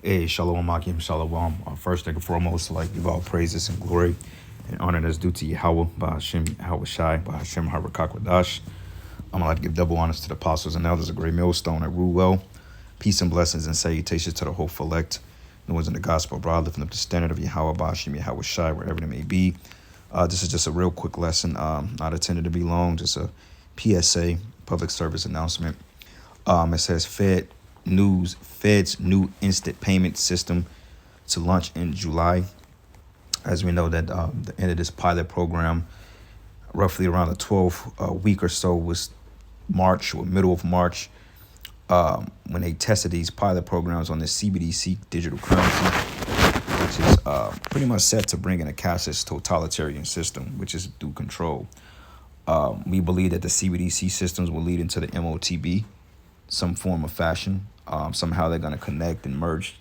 Hey, Shalom Akim, Shalom. First and foremost, like give all praises and glory and honor that's due to Yahweh, by Hashem, Yahweh Shai, by Hashem, Harakakwadash. I'm like to give double honors to the apostles and elders, a great millstone that rule well. Peace and blessings and salutations to the hopeful elect, the ones in the gospel abroad, lifting up the standard of Yahweh, by Hashem, Yahweh Shai, wherever it may be. This is just a real quick lesson, not intended to be long, just a PSA, public service announcement. It says Fed's new instant payment system to launch in July. As we know that the end of this pilot program, roughly around the 12th week or so, was March or middle of March, when they tested these pilot programs on the CBDC digital currency, which is pretty much set to bring in a cashless totalitarian system, which is through control. We believe that the CBDC systems will lead into the MOTB, some form of fashion. Somehow they're going to connect and merge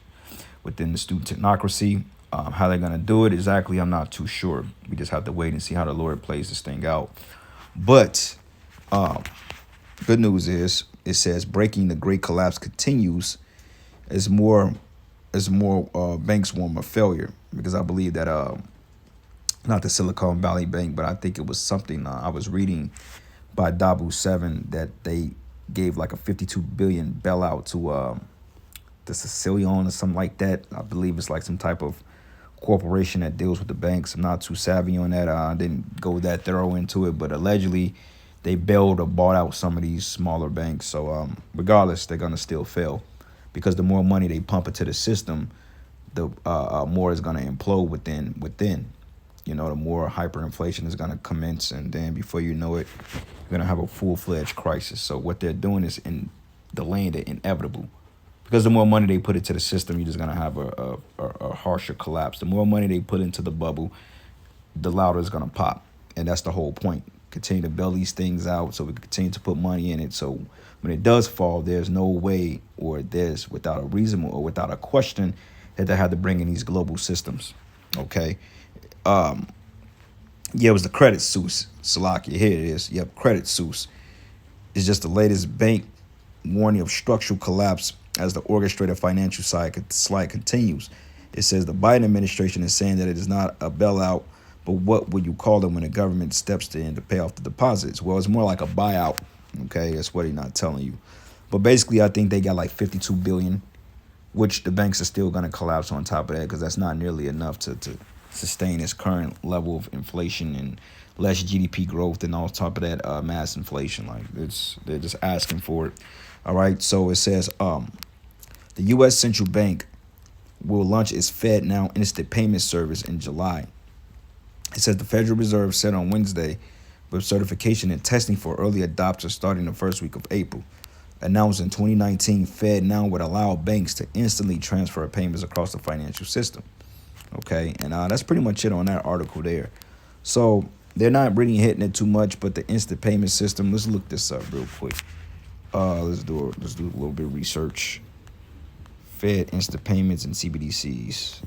within the student technocracy. How they're going to do it exactly, I'm not too sure. We just have to wait and see how the Lord plays this thing out. But good news is, it says breaking the great collapse continues as more banks warn of failure. Because I believe that not the Silicon Valley Bank, but I think it was something I was reading by Dabu 7 that they gave like a 52 billion bailout to the Sicilian or something like that. I believe it's like some type of corporation that deals with the banks. I'm not too savvy on that. I didn't go that thorough into it, but allegedly they bailed or bought out some of these smaller banks. So regardless, they're gonna still fail because the more money they pump into the system, the more is gonna implode within. You know, the more hyperinflation is gonna commence, and then before you know it, you're gonna have a full-fledged crisis. So what they're doing is delaying the inevitable. Because the more money they put into the system, you're just gonna have a harsher collapse. The more money they put into the bubble, the louder it's gonna pop, and that's the whole point. Continue to bail these things out so we can continue to put money in it. So when it does fall, there's no way, or there's without a reason or without a question, that they had to bring in these global systems. Okay. Yeah, it was the Credit Suisse. Salakia, here it is. Yep, Credit Suisse. It's just the latest bank warning of structural collapse as the orchestrated financial slide continues. It says the Biden administration is saying that it is not a bailout, but what would you call them when the government steps in to pay off the deposits? Well, it's more like a buyout. Okay, that's what he's not telling you. But basically, I think they got like 52 billion, which the banks are still going to collapse on top of that because that's not nearly enough to sustain its current level of inflation and less GDP growth, and on top of that, mass inflation. Like they're just asking for it. All right. So it says the U.S. Central Bank will launch its Fed Now instant payment service in July. It says the Federal Reserve said on Wednesday, with certification and testing for early adopters starting the first week of April. Announced in 2019, Fed Now would allow banks to instantly transfer payments across the financial system. Okay, and that's pretty much it on that article there. So they're not really hitting it too much, but the instant payment system, let's look this up real quick. Let's do a little bit of research. Fed instant payments and CBDCs.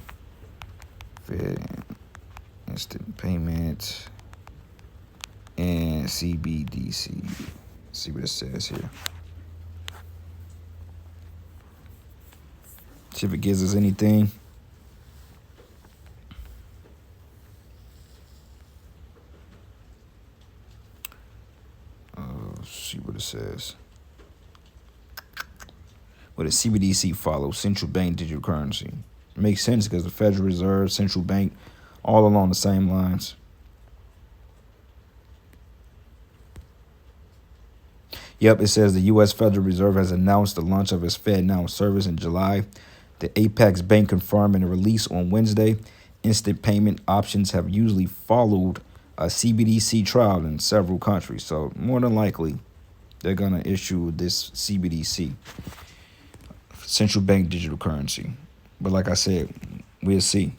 Fed instant payments and CBDC. See what it says here. See if it gives us anything. See what it says. Well, the CBDC follows central bank digital currency. It makes sense because the Federal Reserve, central bank, all along the same lines. Yep, it says the U.S. Federal Reserve has announced the launch of its Fed Now service in July. The Apex Bank confirmed in a release on Wednesday. Instant payment options have usually followed a CBDC trial in several countries. So more than likely, they're going to issue this CBDC, central bank digital currency. But like I said, we'll see.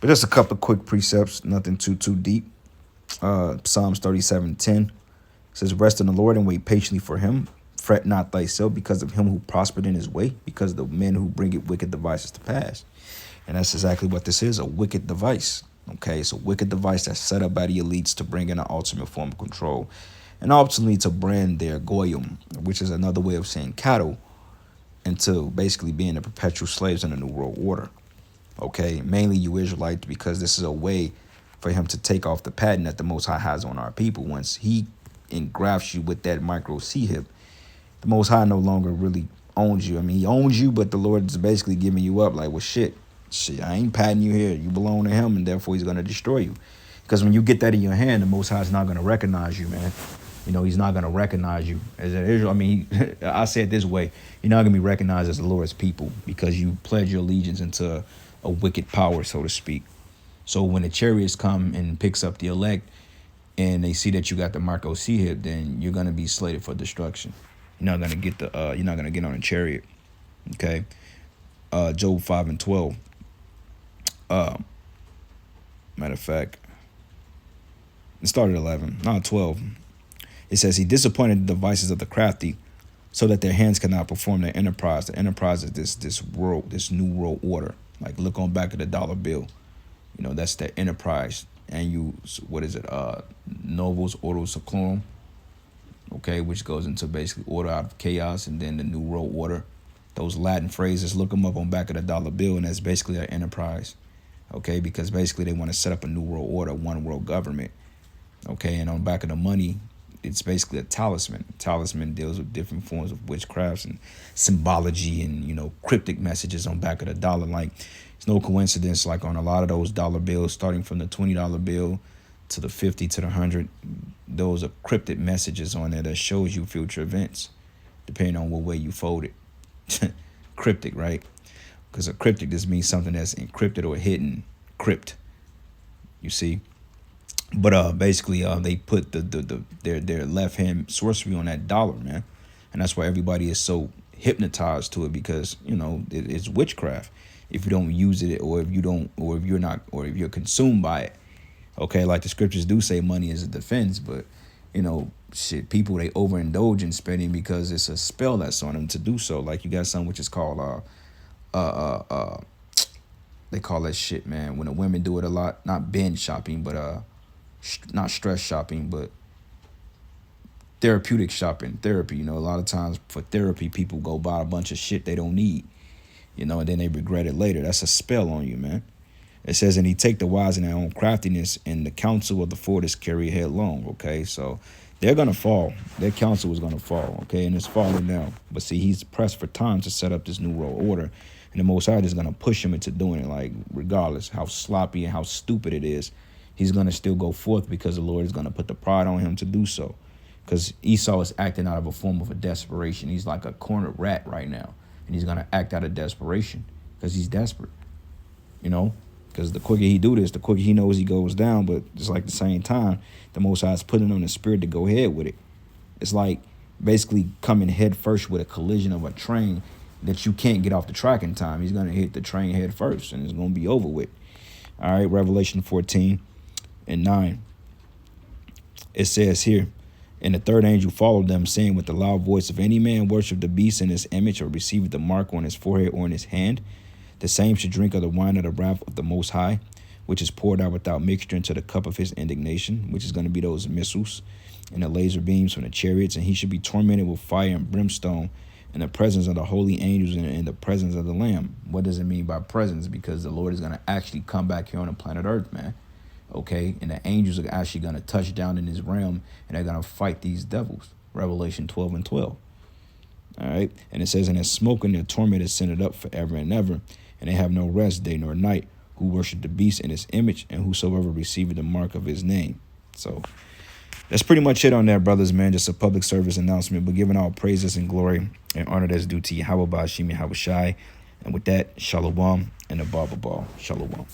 But just a couple of quick precepts, nothing too deep. Psalms 37:10 says, rest in the Lord and wait patiently for him. Fret not thyself because of him who prospered in his way, because of the men who bring it wicked devices to pass. And that's exactly what this is, a wicked device. Okay, it's a wicked device that's set up by the elites to bring in an ultimate form of control. And ultimately to brand their goyim, which is another way of saying cattle, into basically being the perpetual slaves in the New World Order. Okay, mainly you Israelites, because this is a way for him to take off the patent that the Most High has on our people. Once he engrafts you with that micro C hip, the Most High no longer really owns you. I mean, he owns you, but the Lord is basically giving you up. Like, well, shit, I ain't patting you here. You belong to him, and therefore he's going to destroy you. Because when you get that in your hand, the Most High is not going to recognize you, man. You know, he's not going to recognize you as an Israel. I mean, I say it this way. You're not going to be recognized as the Lord's people because you pledge your allegiance into a wicked power, so to speak. So when the chariots come and picks up the elect and they see that you got the Marco C hip, then you're going to be slated for destruction. You're not going to get you're not going to get on a chariot. Okay. Job 5:12. Matter of fact, it started at 11, not 12. It says, he disappointed the devices of the crafty so that their hands cannot perform their enterprise. The enterprise is this new world order. Like, look on back of the dollar bill. You know, that's the enterprise. And you, what is it? Novus Ordo Seclorum. Okay, which goes into basically order out of chaos, and then the new world order. Those Latin phrases, look them up on back of the dollar bill, and that's basically our enterprise. Okay, because basically they want to set up a new world order, one world government. Okay, and on back of the money, it's basically a talisman. Talisman deals with different forms of witchcrafts and symbology and, you know, cryptic messages on back of the dollar. Like, it's no coincidence, like on a lot of those dollar bills, starting from the $20 bill to the 50 to the 100, those are cryptic messages on there that shows you future events, depending on what way you fold it. Cryptic, right? Because a cryptic just means something that's encrypted or hidden. Crypt, you see. But basically, they put their left hand sorcery on that dollar, man, and that's why everybody is so hypnotized to it, because, you know, it's witchcraft. If you don't use it, or if you don't, or if you're not, or if you're consumed by it, okay, like the scriptures do say, money is a defense, but, you know, shit, people, they overindulge in spending because it's a spell that's on them to do so. Like, you got something which is called they call that shit, man, when the women do it a lot, not binge shopping, but not stress shopping, but therapeutic shopping, therapy. You know, a lot of times for therapy, people go buy a bunch of shit they don't need, you know, and then they regret it later. That's a spell on you, man. It says, and he take the wise in their own craftiness, and the counsel of the forwardest carry headlong. Okay, so they're going to fall. Their counsel is going to fall, okay, and it's falling now. But see, he's pressed for time to set up this new world order, and the Most High is going to push him into doing it, like, regardless how sloppy and how stupid it is. He's going to still go forth because the Lord is going to put the pride on him to do so. Because Esau is acting out of a form of a desperation. He's like a cornered rat right now. And he's going to act out of desperation because he's desperate. You know, because the quicker he do this, the quicker he knows he goes down. But just like the same time, the Most High is putting on the spirit to go ahead with it. It's like basically coming head first with a collision of a train that you can't get off the track in time. He's going to hit the train head first, and it's going to be over with. All right, Revelation 14. And 9, it says here, and the third angel followed them, saying with the loud voice, if any man worship the beast in his image, or receive the mark on his forehead or in his hand, the same should drink of the wine of the wrath of the Most High, which is poured out without mixture into the cup of his indignation, which is going to be those missiles and the laser beams from the chariots, and he should be tormented with fire and brimstone in the presence of the holy angels and in the presence of the Lamb. What does it mean by presence? Because the Lord is going to actually come back here on the planet Earth, man. Okay, and the angels are actually going to touch down in this realm, and they're going to fight these devils. Revelation 12:12. All right, and it says, and their smoke and their torment is sent up forever and ever, and they have no rest day nor night, who worship the beast in his image, and whosoever receiveth the mark of his name. So that's pretty much it on that, brothers, man. Just a public service announcement, but giving all praises and glory and honor that's due to Yahweh Ba'ashim Yahweh Shai. And with that, shalom and a barber ball. Shalom.